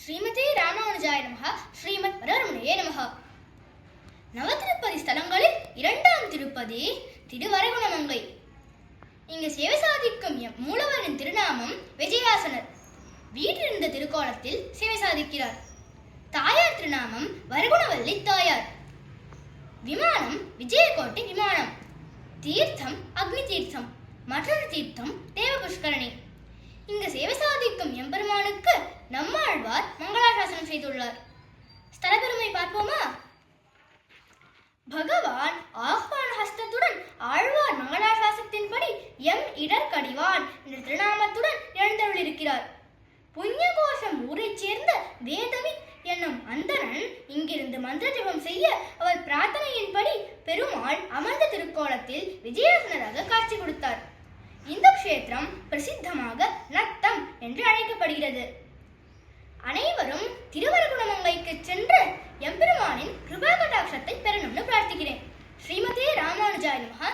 ஸ்ரீமதே ராமானுஜாய நமஹ. ஸ்ரீமத் வரரமணையே நமஹ. நவதிருப்பதி ஸ்தலங்களில் இரண்டாம் திருப்பதி திருவரகுணமங்கை. இங்கு சேவை சாதிக்கும் மூலவரின் திருநாமம் விஜயாசனர். வீட்டிலிருந்த திருக்கோலத்தில் சேவை சாதிக்கிறார். தாயார் திருநாமம் வரகுணவல்லி தாயார். விமானம் விஜயகோட்டை விமானம். தீர்த்தம் அக்னி தீர்த்தம். மற்றொரு தீர்த்தம் தேவ புஷ்கரணி. இங்கு சேவை சாதிக்கும் எம்பெருமானுக்கு நம்மாழ்வார் மங்களாசாசனம் செய்துள்ளார். ஸ்தல பெருமை பார்ப்போமா? பகவான் ஆஹ்வான ஹஸ்தத்துடன் ஆழ்வார் மங்களாசாசனத்தின்படி இடர்கடிவான் என்ற திருநாமத்துடன் எழுந்தருளிருக்கிறார். புண்ணியகோஷம் ஊரைச் சேர்ந்த வேதவித் என்னும் அந்தணன் இங்கிருந்து மந்திர ஜபம் செய்ய அவர் பிரார்த்தனையின்படி பெருமாள் அமர்ந்த திருக்கோலத்தில் விஜயாசனராக காட்சி கொடுத்தார். இந்த க்ஷேத்திரம் பிரசித்தமாக நத்தம் என்று அழைக்கப்படுகிறது. அனைவரும் திருவரகுணமங்கைக்கு சென்று எம்பெருமானின் கிருபா கடாட்சத்தை பெறணும்னு பிரார்த்திக்கிறேன். ஸ்ரீமதே ராமானுஜாய நமஹ.